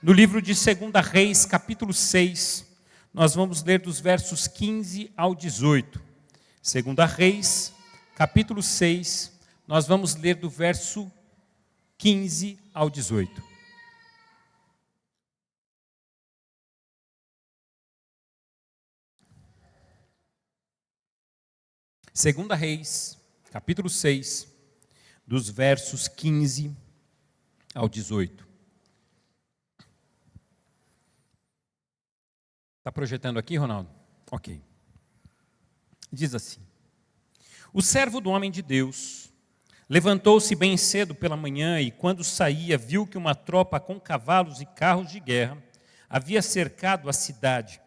No livro de 2 Reis, capítulo 6, nós vamos ler dos versos 15 ao 18. 2 Reis, capítulo 6, nós vamos ler do verso 15 ao 18. Segunda Reis, capítulo 6, dos versos 15 ao 18. Está projetando aqui, Ronaldo? Ok. Diz assim: O servo do homem de Deus levantou-se bem cedo pela manhã e, quando saía, viu que uma tropa com cavalos e carros de guerra havia cercado a cidade.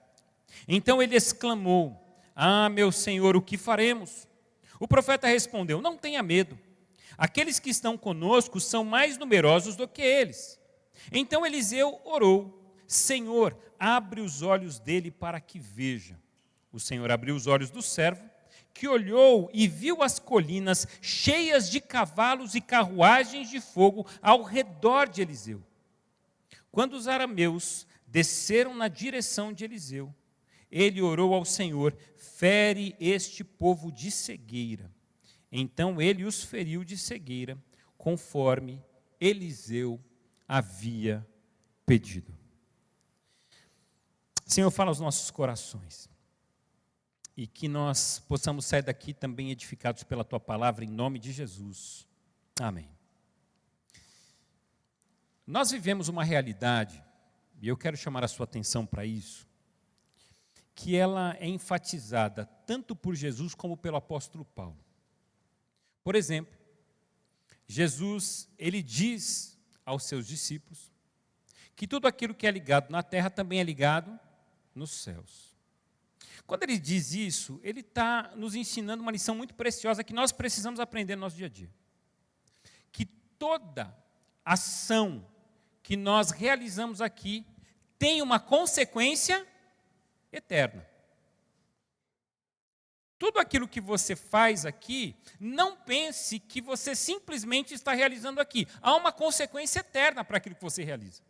Então ele exclamou: Ah, meu senhor, o que faremos? O profeta respondeu: Não tenha medo. Aqueles que estão conosco são mais numerosos do que eles. Então Eliseu orou: Senhor, abre os olhos dele para que veja. O Senhor abriu os olhos do servo, que olhou e viu as colinas cheias de cavalos e carruagens de fogo ao redor de Eliseu. Quando os arameus desceram na direção de Eliseu, ele orou ao Senhor: fere este povo de cegueira. Então ele os feriu de cegueira, conforme Eliseu havia pedido. Senhor, fala aos nossos corações, e que nós possamos sair daqui também edificados pela Tua palavra, em nome de Jesus. Amém. Nós vivemos uma realidade, e eu quero chamar a sua atenção para isso, que ela é enfatizada tanto por Jesus como pelo apóstolo Paulo. Por exemplo, Jesus, ele diz aos seus discípulos que tudo aquilo que é ligado na terra também é ligado nos céus. Quando ele diz isso, ele está nos ensinando uma lição muito preciosa que nós precisamos aprender no nosso dia a dia. Que toda ação que nós realizamos aqui tem uma consequência eterna. Tudo aquilo que você faz aqui, não pense que você simplesmente está realizando aqui. Há uma consequência eterna para aquilo que você realiza.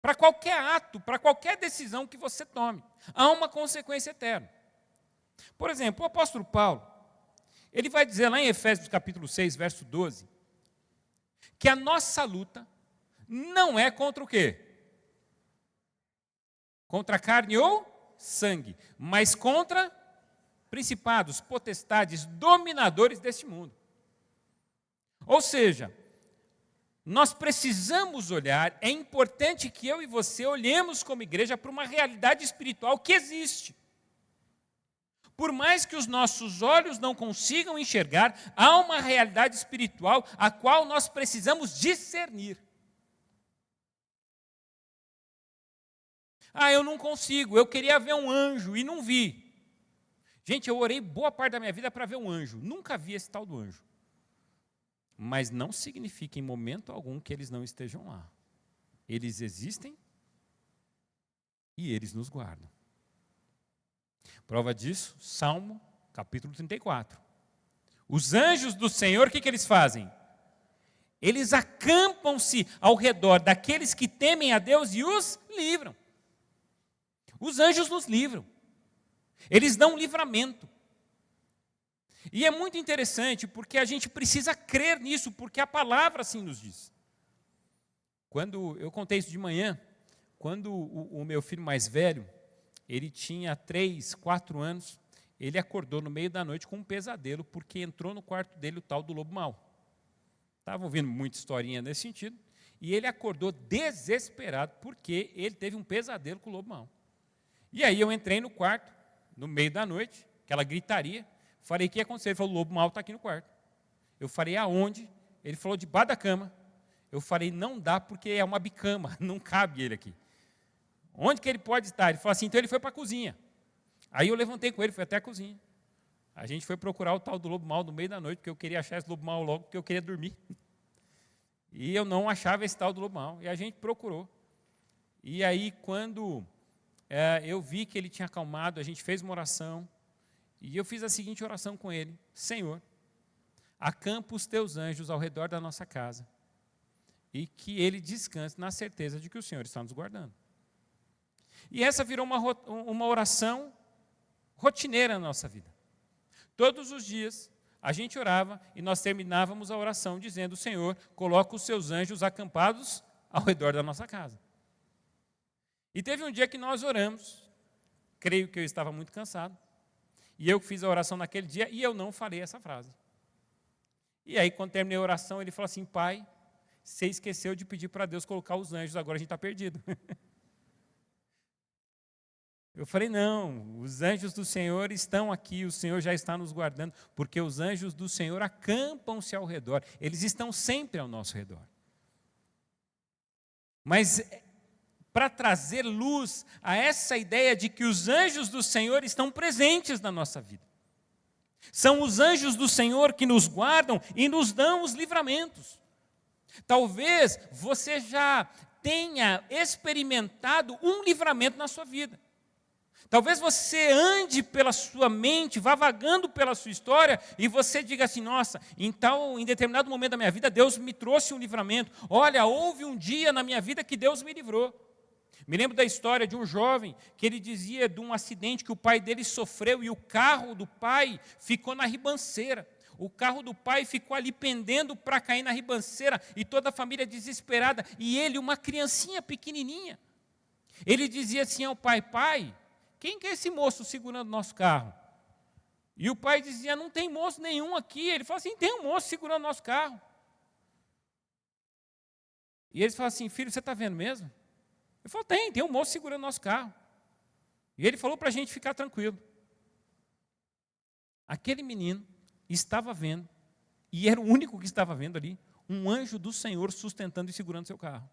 Para qualquer ato, para qualquer decisão que você tome, há uma consequência eterna. Por exemplo, o apóstolo Paulo, ele vai dizer lá em Efésios capítulo 6, verso 12, que a nossa luta não é contra o quê? Contra a carne ou sangue, mas contra principados, potestades, dominadores deste mundo. Ou seja, nós precisamos olhar, é importante que eu e você olhemos como igreja para uma realidade espiritual que existe. Por mais que os nossos olhos não consigam enxergar, há uma realidade espiritual a qual nós precisamos discernir. Ah, eu não consigo, eu queria ver um anjo e não vi. Gente, eu orei boa parte da minha vida para ver um anjo, nunca vi esse tal do anjo. Mas não significa em momento algum que eles não estejam lá. Eles existem e eles nos guardam. Prova disso, Salmo, capítulo 34. Os anjos do Senhor, o que eles fazem? Eles acampam-se ao redor daqueles que temem a Deus e os livram. Os anjos nos livram. Eles dão livramento. E é muito interessante porque a gente precisa crer nisso, porque a palavra assim nos diz. Quando eu contei isso de manhã, quando o meu filho mais velho, ele tinha 3, 4 anos, ele acordou no meio da noite com um pesadelo, porque entrou no quarto dele o tal do lobo mau. Estava ouvindo muita historinha nesse sentido, e ele acordou desesperado, porque ele teve um pesadelo com o lobo mau. E aí eu entrei no quarto, no meio da noite, aquela gritaria, falei: o que aconteceu? Ele falou: o lobo mau está aqui no quarto. Eu falei: aonde? Ele falou: debaixo da cama. Eu falei: não dá, porque é uma bicama, não cabe ele aqui. Onde que ele pode estar? Ele falou assim: então ele foi para a cozinha. Aí eu levantei com ele, fui até a cozinha. A gente foi procurar o tal do lobo mau no meio da noite, porque eu queria achar esse lobo mau logo, porque eu queria dormir. E eu não achava esse tal do lobo mau. E a gente procurou. E aí, quando eu vi que ele tinha acalmado, a gente fez uma oração. E eu fiz a seguinte oração com ele: Senhor, acampa os teus anjos ao redor da nossa casa e que ele descanse na certeza de que o Senhor está nos guardando. E essa virou uma oração rotineira na nossa vida. Todos os dias a gente orava e nós terminávamos a oração dizendo: Senhor, coloca os seus anjos acampados ao redor da nossa casa. E teve um dia que nós oramos, creio que eu estava muito cansado, e eu fiz a oração naquele dia e eu não falei essa frase. E aí, quando terminei a oração, ele falou assim: pai, você esqueceu de pedir para Deus colocar os anjos, agora a gente está perdido. Eu falei: não, os anjos do Senhor estão aqui, o Senhor já está nos guardando, porque os anjos do Senhor acampam-se ao redor, eles estão sempre ao nosso redor. Mas para trazer luz a essa ideia de que os anjos do Senhor estão presentes na nossa vida. São os anjos do Senhor que nos guardam e nos dão os livramentos. Talvez você já tenha experimentado um livramento na sua vida. Talvez você ande pela sua mente, vá vagando pela sua história, e você diga assim: nossa, então, em determinado momento da minha vida, Deus me trouxe um livramento. Olha, houve um dia na minha vida que Deus me livrou. Me lembro da história de um jovem que ele dizia de um acidente que o pai dele sofreu e o carro do pai ficou na ribanceira. O carro do pai ficou ali pendendo para cair na ribanceira e toda a família desesperada. E ele, uma criancinha pequenininha, ele dizia assim ao pai: pai, quem que é esse moço segurando nosso carro? E o pai dizia: não tem moço nenhum aqui. Ele falou assim: tem um moço segurando nosso carro. E eles falaram assim: filho, você está vendo mesmo? Ele falou: tem um moço segurando nosso carro. E ele falou para a gente ficar tranquilo. Aquele menino estava vendo, e era o único que estava vendo ali, um anjo do Senhor sustentando e segurando seu carro.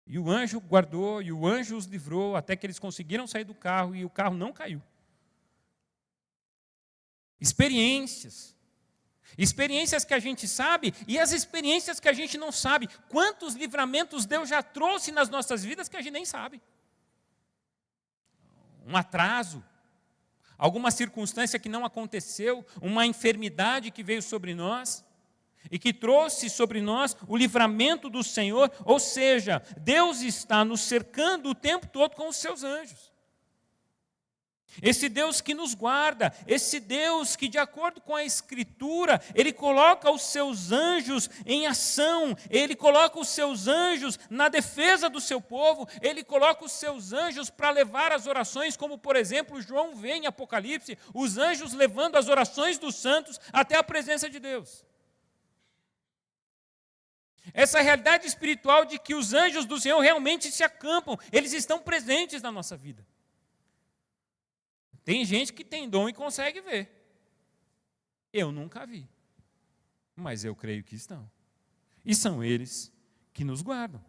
E o anjo guardou, e o anjo os livrou, até que eles conseguiram sair do carro, e o carro não caiu. Experiências que a gente sabe, e as experiências que a gente não sabe. Quantos livramentos Deus já trouxe nas nossas vidas que a gente nem sabe. Um atraso, alguma circunstância que não aconteceu, uma enfermidade que veio sobre nós, e que trouxe sobre nós o livramento do Senhor. Ou seja, Deus está nos cercando o tempo todo com os seus anjos. Esse Deus que nos guarda, esse Deus que, de acordo com a Escritura, Ele coloca os seus anjos em ação, Ele coloca os seus anjos na defesa do seu povo, Ele coloca os seus anjos para levar as orações, como, por exemplo, João vê em Apocalipse, os anjos levando as orações dos santos até a presença de Deus. Essa realidade espiritual de que os anjos do Senhor realmente se acampam, eles estão presentes na nossa vida. Tem gente que tem dom e consegue ver. Eu nunca vi. Mas eu creio que estão. E são eles que nos guardam.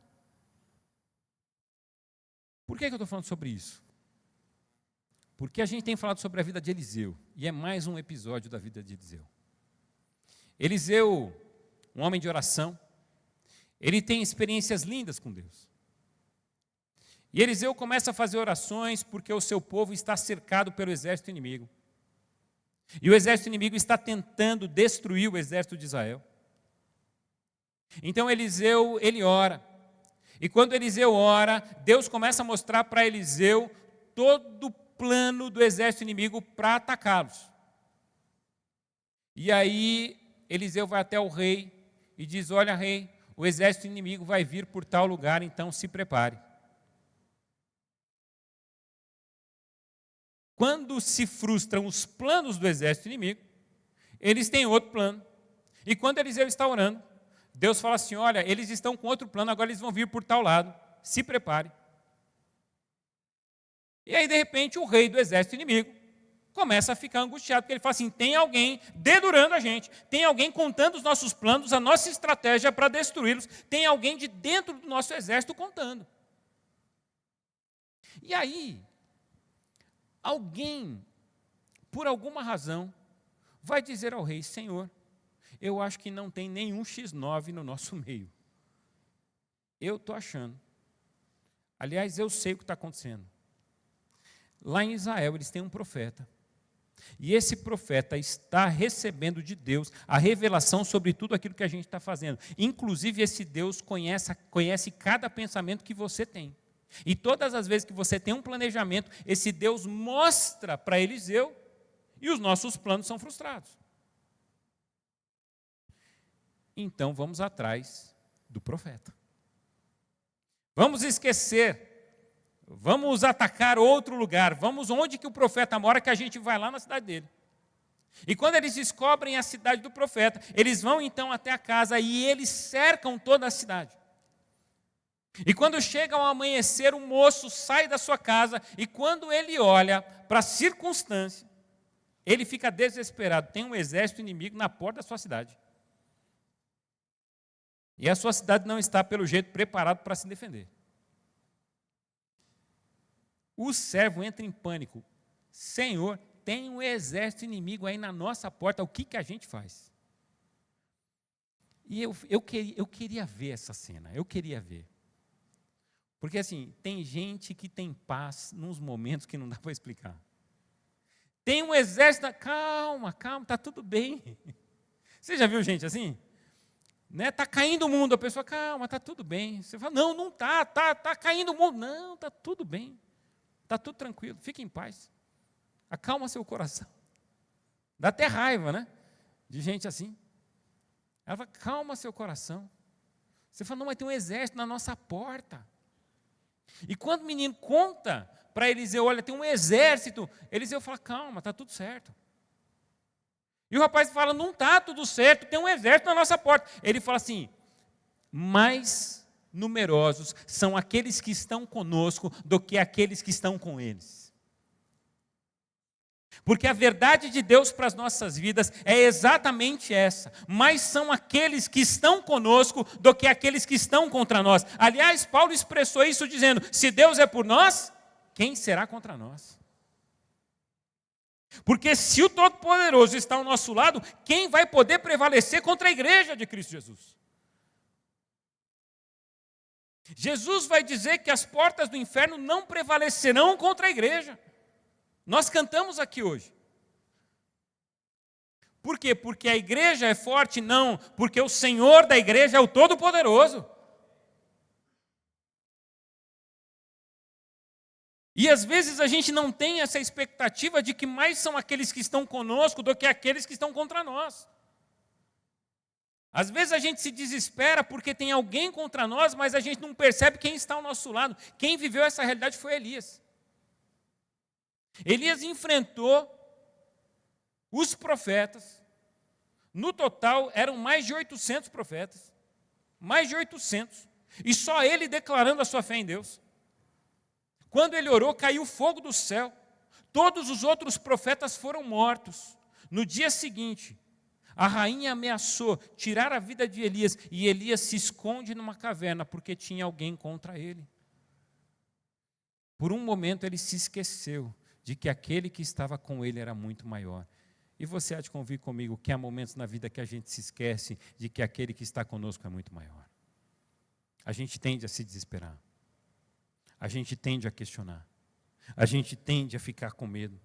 Por que eu estou falando sobre isso? Porque a gente tem falado sobre a vida de Eliseu. E é mais um episódio da vida de Eliseu. Eliseu, um homem de oração, ele tem experiências lindas com Deus. E Eliseu começa a fazer orações porque o seu povo está cercado pelo exército inimigo. E o exército inimigo está tentando destruir o exército de Israel. Então Eliseu, ele ora. E quando Eliseu ora, Deus começa a mostrar para Eliseu todo o plano do exército inimigo para atacá-los. E aí Eliseu vai até o rei e diz: olha, rei, o exército inimigo vai vir por tal lugar, então se prepare. Quando se frustram os planos do exército inimigo, eles têm outro plano. E quando Eliseu está orando, Deus fala assim: olha, eles estão com outro plano, agora eles vão vir por tal lado, se prepare. E aí, de repente, o rei do exército inimigo começa a ficar angustiado, porque ele fala assim: tem alguém dedurando a gente, tem alguém contando os nossos planos, a nossa estratégia para destruí-los, tem alguém de dentro do nosso exército contando. E aí, alguém, por alguma razão, vai dizer ao rei: Senhor, eu acho que não tem nenhum X9 no nosso meio. Eu estou achando. Aliás, eu sei o que está acontecendo. Lá em Israel, eles têm um profeta. E esse profeta está recebendo de Deus a revelação sobre tudo aquilo que a gente está fazendo. Inclusive, esse Deus conhece cada pensamento que você tem. E todas as vezes que você tem um planejamento, esse Deus mostra para Eliseu e os nossos planos são frustrados. Então, vamos atrás do profeta. Vamos esquecer. Vamos atacar outro lugar. Vamos onde que o profeta mora, que a gente vai lá na cidade dele. E quando eles descobrem a cidade do profeta, eles vão então até a casa e eles cercam toda a cidade. E quando chega ao amanhecer, o moço sai da sua casa e quando ele olha para a circunstância, ele fica desesperado. Tem um exército inimigo na porta da sua cidade. E a sua cidade não está, pelo jeito, preparada para se defender. O servo entra em pânico. Senhor, tem um exército inimigo aí na nossa porta, o que a gente faz? E eu queria ver essa cena, eu queria ver. Porque assim, tem gente que tem paz nos momentos que não dá para explicar. Tem um exército, calma, está tudo bem. Você já viu gente assim? Está caindo o mundo, a pessoa, calma, está tudo bem. Você fala, não está caindo o mundo. Não, está tudo bem. Está tudo tranquilo, fique em paz. Acalma seu coração. Dá até raiva, né? De gente assim. Ela fala, calma seu coração. Você fala, não, mas tem um exército na nossa porta. E quando o menino conta para Eliseu, olha, tem um exército, Eliseu fala, calma, está tudo certo. E o rapaz fala, não está tudo certo, tem um exército na nossa porta. Ele fala assim, mais numerosos são aqueles que estão conosco do que aqueles que estão com eles. Porque a verdade de Deus para as nossas vidas é exatamente essa. Mais são aqueles que estão conosco do que aqueles que estão contra nós. Aliás, Paulo expressou isso dizendo, se Deus é por nós, quem será contra nós? Porque se o Todo-Poderoso está ao nosso lado, quem vai poder prevalecer contra a igreja de Cristo Jesus? Jesus vai dizer que as portas do inferno não prevalecerão contra a igreja. Nós cantamos aqui hoje. Por quê? Porque a igreja é forte? Não, porque o Senhor da igreja é o Todo-Poderoso. E às vezes a gente não tem essa expectativa de que mais são aqueles que estão conosco do que aqueles que estão contra nós. Às vezes a gente se desespera porque tem alguém contra nós, mas a gente não percebe quem está ao nosso lado. Quem viveu essa realidade foi Elias. Elias enfrentou os profetas. No total, eram mais de 800 profetas. Mais de 800. E só ele declarando a sua fé em Deus. Quando ele orou, caiu fogo do céu. Todos os outros profetas foram mortos. No dia seguinte, a rainha ameaçou tirar a vida de Elias, e Elias se esconde numa caverna, porque tinha alguém contra ele. Por um momento ele se esqueceu de que aquele que estava com ele era muito maior. E você há de convir comigo que há momentos na vida que a gente se esquece de que aquele que está conosco é muito maior. A gente tende a se desesperar. A gente tende a questionar. A gente tende a ficar com medo.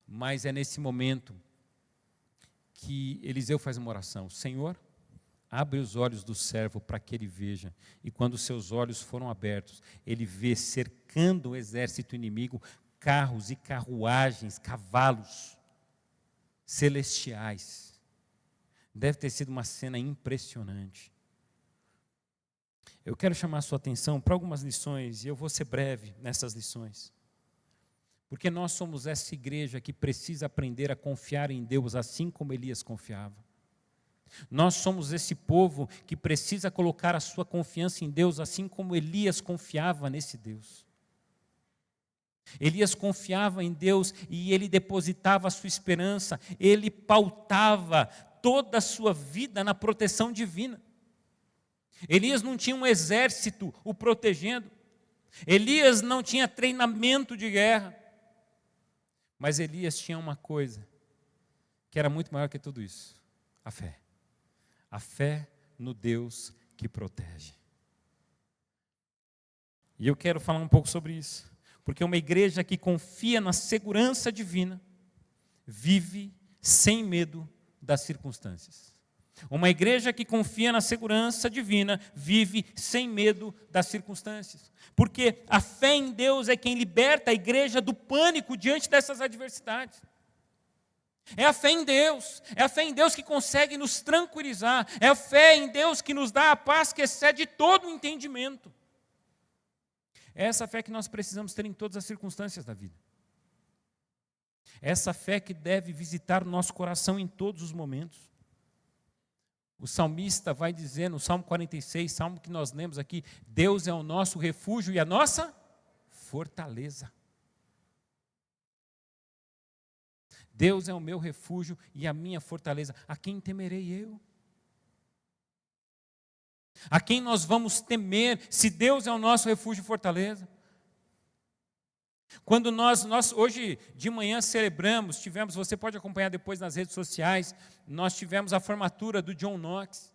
Mas é nesse momento que Eliseu faz uma oração. Senhor, abre os olhos do servo para que ele veja. E quando seus olhos foram abertos, ele vê cercando o exército inimigo carros e carruagens, cavalos celestiais. Deve ter sido uma cena impressionante. Eu quero chamar a sua atenção para algumas lições, e eu vou ser breve nessas lições. Porque nós somos essa igreja que precisa aprender a confiar em Deus, assim como Elias confiava. Nós somos esse povo que precisa colocar a sua confiança em Deus, assim como Elias confiava nesse Deus. Elias confiava em Deus e ele depositava a sua esperança, ele pautava toda a sua vida na proteção divina. Elias não tinha um exército o protegendo, Elias não tinha treinamento de guerra, mas Elias tinha uma coisa que era muito maior que tudo isso: a fé. A fé no Deus que protege. E eu quero falar um pouco sobre isso, porque uma igreja que confia na segurança divina, vive sem medo das circunstâncias. Uma igreja que confia na segurança divina vive sem medo das circunstâncias. Porque a fé em Deus é quem liberta a igreja do pânico diante dessas adversidades. É a fé em Deus que consegue nos tranquilizar, é a fé em Deus que nos dá a paz que excede todo o entendimento. É essa fé que nós precisamos ter em todas as circunstâncias da vida. É essa fé que deve visitar o nosso coração em todos os momentos. O salmista vai dizer no Salmo 46, salmo que nós lemos aqui, Deus é o nosso refúgio e a nossa fortaleza. Deus é o meu refúgio e a minha fortaleza. A quem temerei eu? A quem nós vamos temer se Deus é o nosso refúgio e fortaleza? Quando nós hoje de manhã celebramos, você pode acompanhar depois nas redes sociais, nós tivemos a formatura do John Knox.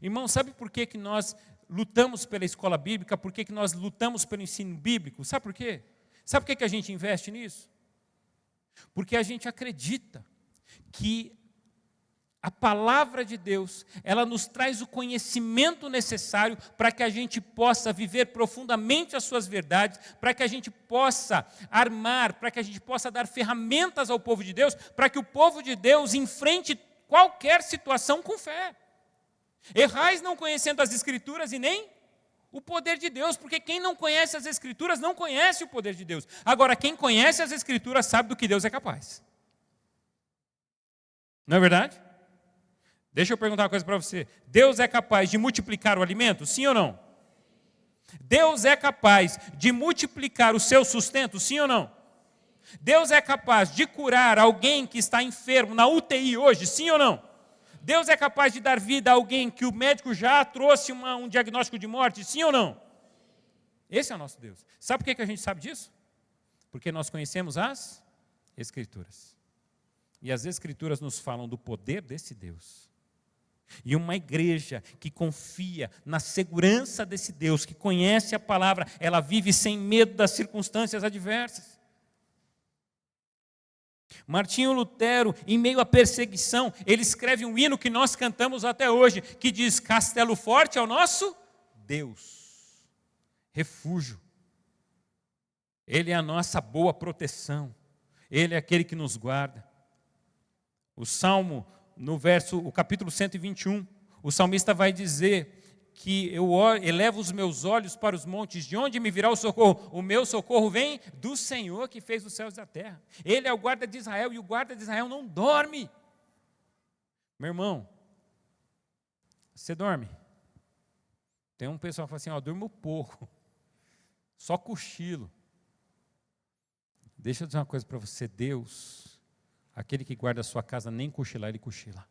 Irmão, sabe por que nós lutamos pela escola bíblica? Por que nós lutamos pelo ensino bíblico? Sabe por quê? Sabe por que a gente investe nisso? Porque a gente acredita que a palavra de Deus, ela nos traz o conhecimento necessário para que a gente possa viver profundamente as suas verdades, para que a gente possa armar, para que a gente possa dar ferramentas ao povo de Deus, para que o povo de Deus enfrente qualquer situação com fé. Errais não conhecendo as Escrituras e nem o poder de Deus, porque quem não conhece as Escrituras não conhece o poder de Deus. Agora, quem conhece as Escrituras sabe do que Deus é capaz. Não é verdade? Deixa eu perguntar uma coisa para você. Deus é capaz de multiplicar o alimento? Sim ou não? Deus é capaz de multiplicar o seu sustento? Sim ou não? Deus é capaz de curar alguém que está enfermo na UTI hoje? Sim ou não? Deus é capaz de dar vida a alguém que o médico já trouxe um diagnóstico de morte? Sim ou não? Esse é o nosso Deus. Sabe por que a gente sabe disso? Porque nós conhecemos as Escrituras. E as Escrituras nos falam do poder desse Deus. E uma igreja que confia na segurança desse Deus, que conhece a palavra, ela vive sem medo das circunstâncias adversas. Martinho Lutero, em meio à perseguição, ele escreve um hino que nós cantamos até hoje, que diz, Castelo forte é o nosso Deus, refúgio. Ele é a nossa boa proteção, Ele é aquele que nos guarda. O Salmo, o capítulo 121, o salmista vai dizer que eu elevo os meus olhos para os montes, de onde me virá o socorro? O meu socorro vem do Senhor que fez os céus e a terra. Ele é o guarda de Israel e o guarda de Israel não dorme. Meu irmão, você dorme? Tem um pessoal que fala assim, eu durmo pouco, só cochilo. Deixa eu dizer uma coisa para você, Deus, aquele que guarda a sua casa, nem cochilar, ele cochila.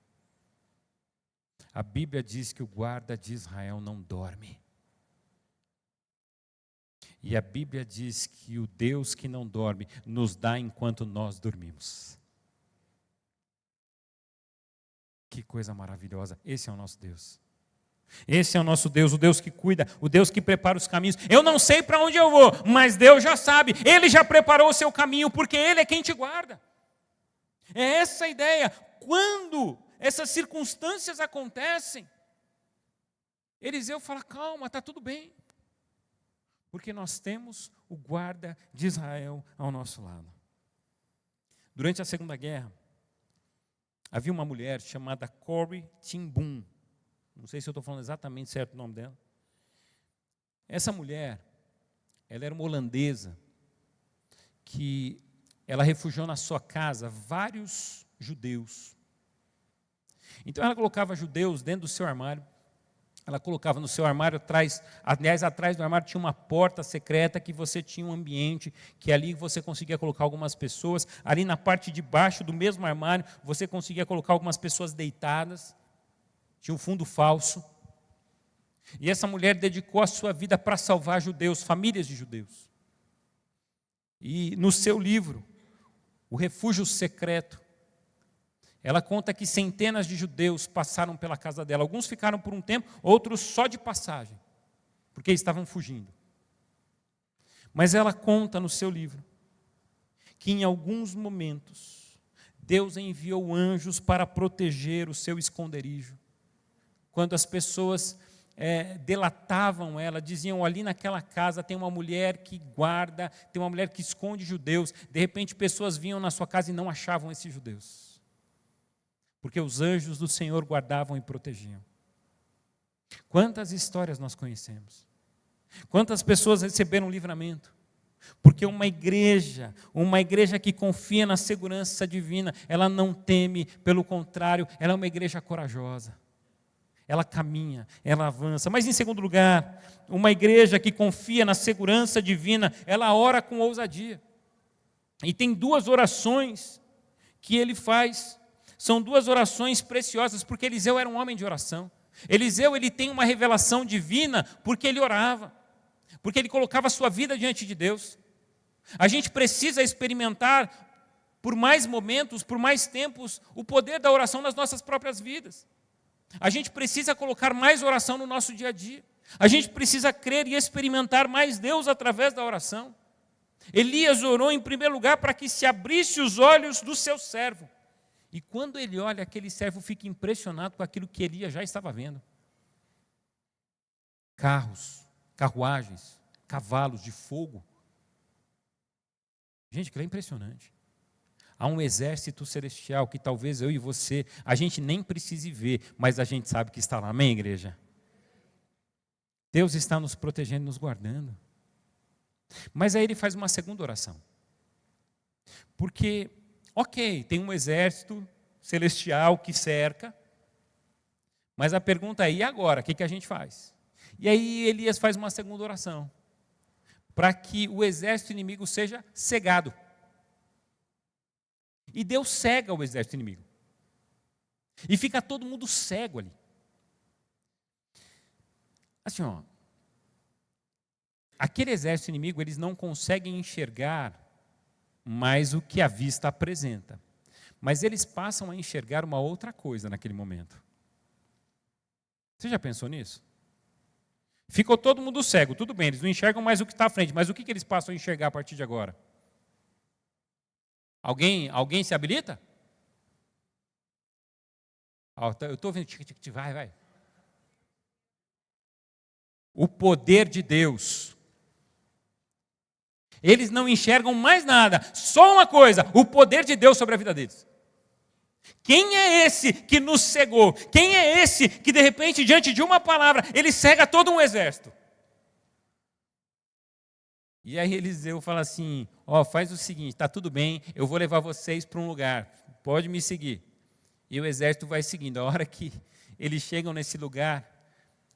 A Bíblia diz que o guarda de Israel não dorme. E a Bíblia diz que o Deus que não dorme nos dá enquanto nós dormimos. Que coisa maravilhosa. Esse é o nosso Deus. Esse é o nosso Deus, o Deus que cuida, o Deus que prepara os caminhos. Eu não sei para onde eu vou, mas Deus já sabe. Ele já preparou o seu caminho, porque Ele é quem te guarda. É essa a ideia. Quando essas circunstâncias acontecem, Eliseu fala, calma, está tudo bem. Porque nós temos o guarda de Israel ao nosso lado. Durante a Segunda Guerra, havia uma mulher chamada Corrie ten Boom. Não sei se eu estou falando exatamente certo o nome dela. Essa mulher, ela era uma holandesa, que ela refugiou na sua casa vários judeus. Então ela colocava judeus dentro do seu armário, ela colocava no seu armário atrás do armário tinha uma porta secreta que você tinha um ambiente, que ali você conseguia colocar algumas pessoas, ali na parte de baixo do mesmo armário, você conseguia colocar algumas pessoas deitadas, tinha um fundo falso. E essa mulher dedicou a sua vida para salvar judeus, famílias de judeus. E no seu livro, O Refúgio Secreto, ela conta que centenas de judeus passaram pela casa dela. Alguns ficaram por um tempo, outros só de passagem, porque estavam fugindo. Mas ela conta no seu livro que em alguns momentos Deus enviou anjos para proteger o seu esconderijo. Quando as pessoas delatavam ela, diziam, ali naquela casa tem uma mulher que guarda, tem uma mulher que esconde judeus. De repente, pessoas vinham na sua casa e não achavam esses judeus. Porque os anjos do Senhor guardavam e protegiam. Quantas histórias nós conhecemos? Quantas pessoas receberam livramento? Porque uma igreja que confia na segurança divina, ela não teme, pelo contrário, ela é uma igreja corajosa. Ela caminha, ela avança. Mas, em segundo lugar, uma igreja que confia na segurança divina, ela ora com ousadia. E tem duas orações que ele faz. São duas orações preciosas, porque Eliseu era um homem de oração. Eliseu, ele tem uma revelação divina porque ele orava, porque ele colocava a sua vida diante de Deus. A gente precisa experimentar, por mais momentos, por mais tempos, o poder da oração nas nossas próprias vidas. A gente precisa colocar mais oração no nosso dia a dia. A gente precisa crer e experimentar mais Deus através da oração. Elias orou em primeiro lugar para que se abrisse os olhos do seu servo. E quando ele olha, aquele servo fica impressionado com aquilo que Elias já estava vendo. Carros, carruagens, cavalos de fogo. Gente, aquilo é impressionante. Há um exército celestial que talvez eu e você, a gente nem precise ver, mas a gente sabe que está lá. Amém, igreja? Deus está nos protegendo, nos guardando. Mas aí ele faz uma segunda oração. Porque, ok, tem um exército celestial que cerca, mas a pergunta é, e agora? O que a gente faz? E aí Elias faz uma segunda oração, para que o exército inimigo seja cegado. E Deus cega o exército inimigo. E fica todo mundo cego ali. Assim, aquele exército inimigo, eles não conseguem enxergar mais o que a vista apresenta. Mas eles passam a enxergar uma outra coisa naquele momento. Você já pensou nisso? Ficou todo mundo cego, tudo bem, eles não enxergam mais o que está à frente, mas o que eles passam a enxergar a partir de agora? Alguém se habilita? Eu estou vendo, vai. O poder de Deus. Eles não enxergam mais nada, só uma coisa, o poder de Deus sobre a vida deles. Quem é esse que nos cegou? Quem é esse que de repente, diante de uma palavra, ele cega todo um exército? E aí Eliseu fala assim, faz o seguinte, está tudo bem, eu vou levar vocês para um lugar, pode me seguir. E o exército vai seguindo. A hora que eles chegam nesse lugar,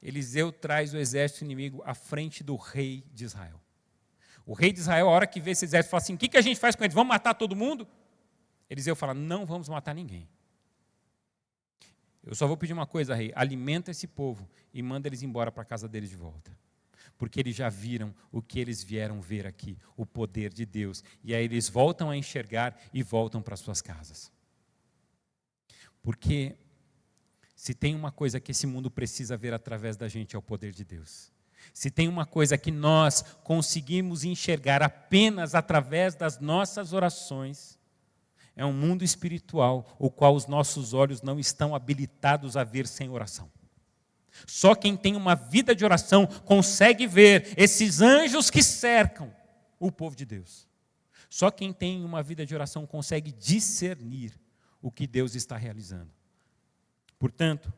Eliseu traz o exército inimigo à frente do rei de Israel. O rei de Israel, a hora que vê esse exército, fala assim, o que a gente faz com eles? Vamos matar todo mundo? Eliseu fala, não vamos matar ninguém. Eu só vou pedir uma coisa, rei, alimenta esse povo e manda eles embora para a casa deles de volta. Porque eles já viram o que eles vieram ver aqui, o poder de Deus. E aí eles voltam a enxergar e voltam para suas casas. Porque se tem uma coisa que esse mundo precisa ver através da gente, é o poder de Deus. Se tem uma coisa que nós conseguimos enxergar apenas através das nossas orações, é um mundo espiritual, o qual os nossos olhos não estão habilitados a ver sem oração. Só quem tem uma vida de oração consegue ver esses anjos que cercam o povo de Deus. Só quem tem uma vida de oração consegue discernir o que Deus está realizando. Portanto,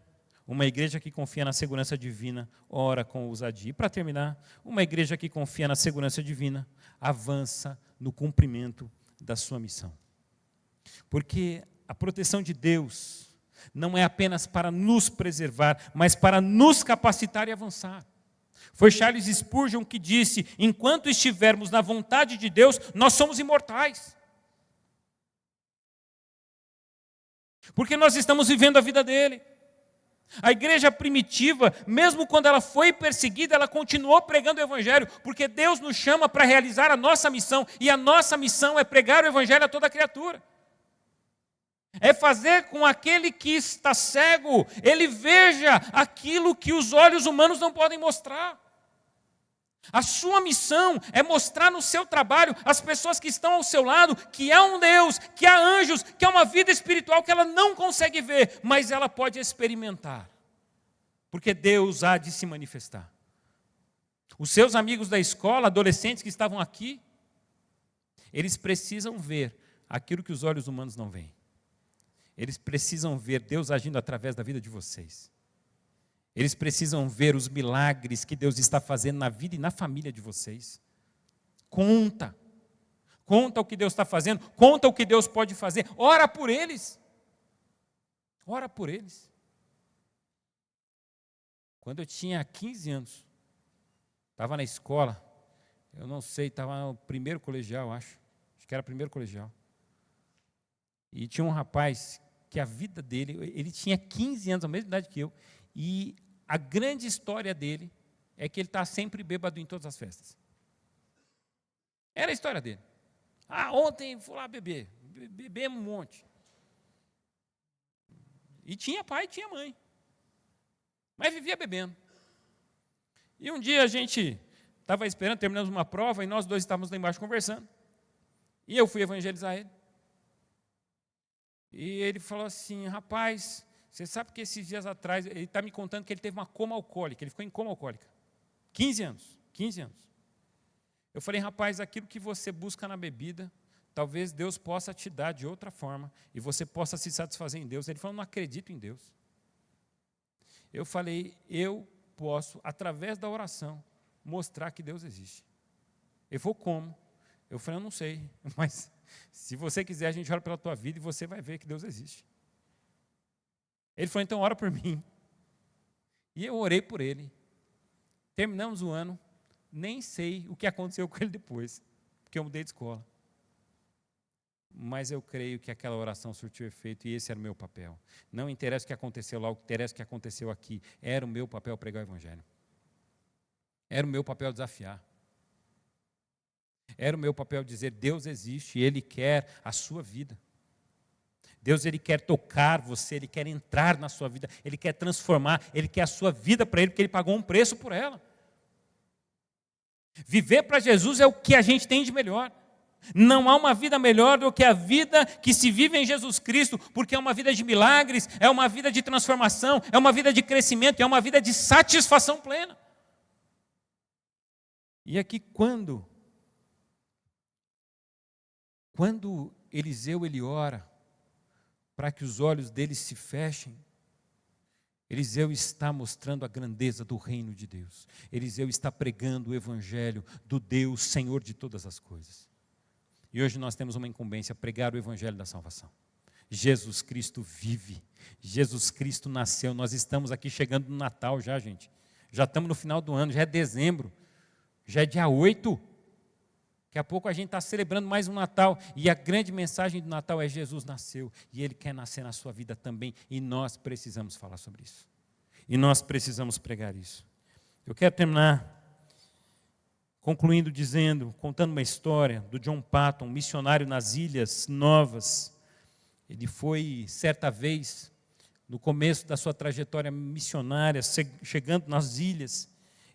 uma igreja que confia na segurança divina, ora com ousadia. E para terminar, uma igreja que confia na segurança divina, avança no cumprimento da sua missão. Porque a proteção de Deus não é apenas para nos preservar, mas para nos capacitar e avançar. Foi Charles Spurgeon que disse, enquanto estivermos na vontade de Deus, nós somos imortais. Porque nós estamos vivendo a vida dele. A igreja primitiva, mesmo quando ela foi perseguida, ela continuou pregando o evangelho, porque Deus nos chama para realizar a nossa missão, e a nossa missão é pregar o evangelho a toda criatura. É fazer com aquele que está cego, ele veja aquilo que os olhos humanos não podem mostrar. A sua missão é mostrar no seu trabalho às pessoas que estão ao seu lado que há um Deus, que há anjos, que há uma vida espiritual que ela não consegue ver, mas ela pode experimentar. Porque Deus há de se manifestar. Os seus amigos da escola, adolescentes que estavam aqui, eles precisam ver aquilo que os olhos humanos não veem. Eles precisam ver Deus agindo através da vida de vocês. Eles precisam ver os milagres que Deus está fazendo na vida e na família de vocês. Conta o que Deus está fazendo, conta o que Deus pode fazer, ora por eles. Ora por eles. Quando eu tinha 15 anos, estava na escola, eu não sei, estava no primeiro colegial, acho que era primeiro colegial. E tinha um rapaz que a vida dele, ele tinha 15 anos, a mesma idade que eu, e a grande história dele é que ele está sempre bêbado em todas as festas. Era a história dele. Ontem fui lá beber, bebemos um monte. E tinha pai e tinha mãe. Mas vivia bebendo. E um dia a gente estava esperando, terminamos uma prova, e nós dois estávamos lá embaixo conversando. E eu fui evangelizar ele. E ele falou assim, rapaz, você sabe que esses dias atrás, ele está me contando que ele teve uma coma alcoólica, ele ficou em coma alcoólica. 15 anos. Eu falei, rapaz, aquilo que você busca na bebida, talvez Deus possa te dar de outra forma, e você possa se satisfazer em Deus. Ele falou, não acredito em Deus. Eu falei, eu posso, através da oração, mostrar que Deus existe. Ele falou, como? Eu falei, eu não sei, mas se você quiser, a gente ora pela tua vida e você vai ver que Deus existe. Ele falou, então ora por mim. E eu orei por ele. Terminamos o ano, nem sei o que aconteceu com ele depois, porque eu mudei de escola. Mas eu creio que aquela oração surtiu efeito e esse era o meu papel. Não interessa o que aconteceu lá, o que interessa o que aconteceu aqui. Era o meu papel pregar o Evangelho. Era o meu papel desafiar. Era o meu papel dizer, Deus existe e Ele quer a sua vida. Deus, Ele quer tocar você, Ele quer entrar na sua vida, Ele quer transformar, Ele quer a sua vida para Ele, porque Ele pagou um preço por ela. Viver para Jesus é o que a gente tem de melhor. Não há uma vida melhor do que a vida que se vive em Jesus Cristo, porque é uma vida de milagres, é uma vida de transformação, é uma vida de crescimento, é uma vida de satisfação plena. E aqui quando Eliseu ele ora para que os olhos dele se fechem, Eliseu está mostrando a grandeza do reino de Deus. Eliseu está pregando o evangelho do Deus Senhor de todas as coisas. E hoje nós temos uma incumbência, pregar o evangelho da salvação. Jesus Cristo vive. Jesus Cristo nasceu. Nós estamos aqui chegando no Natal já, gente. Já estamos no final do ano, já é dezembro. Já é dia 8. Daqui a pouco a gente está celebrando mais um Natal. E a grande mensagem do Natal é Jesus nasceu. E Ele quer nascer na sua vida também. E nós precisamos falar sobre isso. E nós precisamos pregar isso. Eu quero terminar concluindo contando uma história do John Patton, missionário nas Ilhas Novas. Ele foi, certa vez, no começo da sua trajetória missionária, chegando nas ilhas,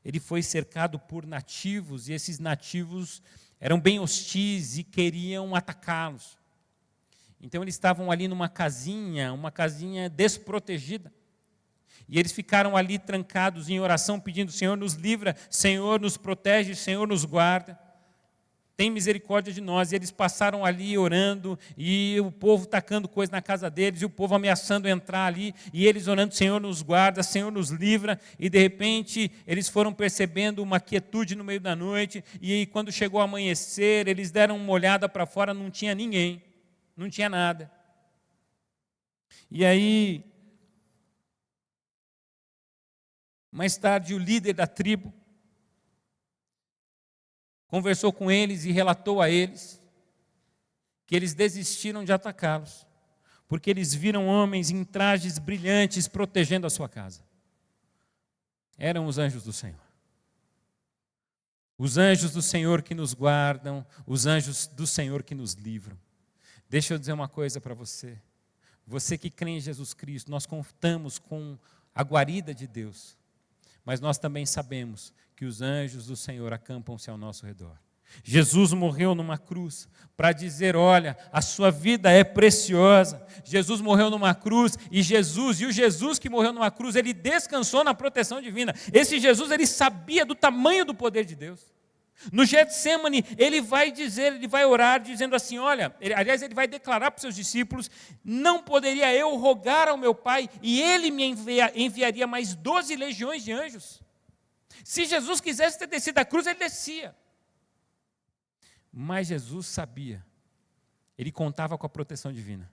ele foi cercado por nativos, e esses nativos eram bem hostis e queriam atacá-los. Então eles estavam ali numa casinha desprotegida. E eles ficaram ali trancados em oração, pedindo, Senhor nos livra, Senhor nos protege, Senhor nos guarda. Tem misericórdia de nós. E eles passaram ali orando, e o povo tacando coisa na casa deles, e o povo ameaçando entrar ali, e eles orando, Senhor nos guarda, Senhor nos livra. E de repente eles foram percebendo uma quietude no meio da noite, e quando chegou o amanhecer, eles deram uma olhada para fora, não tinha ninguém, não tinha nada. E aí, mais tarde, o líder da tribo conversou com eles e relatou a eles que eles desistiram de atacá-los, porque eles viram homens em trajes brilhantes protegendo a sua casa. Eram os anjos do Senhor. Os anjos do Senhor que nos guardam, os anjos do Senhor que nos livram. Deixa eu dizer uma coisa para você. Você que crê em Jesus Cristo, nós contamos com a guarida de Deus. mas nós também sabemos que os anjos do Senhor acampam-se ao nosso redor. Jesus morreu numa cruz para dizer, olha, a sua vida é preciosa. Jesus morreu numa cruz e o Jesus que morreu numa cruz, ele descansou na proteção divina. Esse Jesus, ele sabia do tamanho do poder de Deus. No Getsemane, ele vai orar dizendo assim, olha, ele vai declarar para os seus discípulos, não poderia eu rogar ao meu Pai e ele me enviaria mais 12 legiões de anjos? Se Jesus quisesse ter descido da cruz, ele descia. Mas Jesus sabia, ele contava com a proteção divina,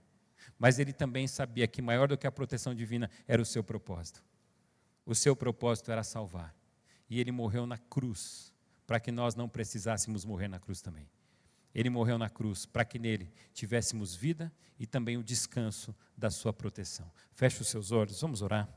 mas ele também sabia que maior do que a proteção divina era o seu propósito. O seu propósito era salvar. E ele morreu na cruz, para que nós não precisássemos morrer na cruz também. Ele morreu na cruz para que nele tivéssemos vida e também o descanso da sua proteção. Feche os seus olhos, vamos orar.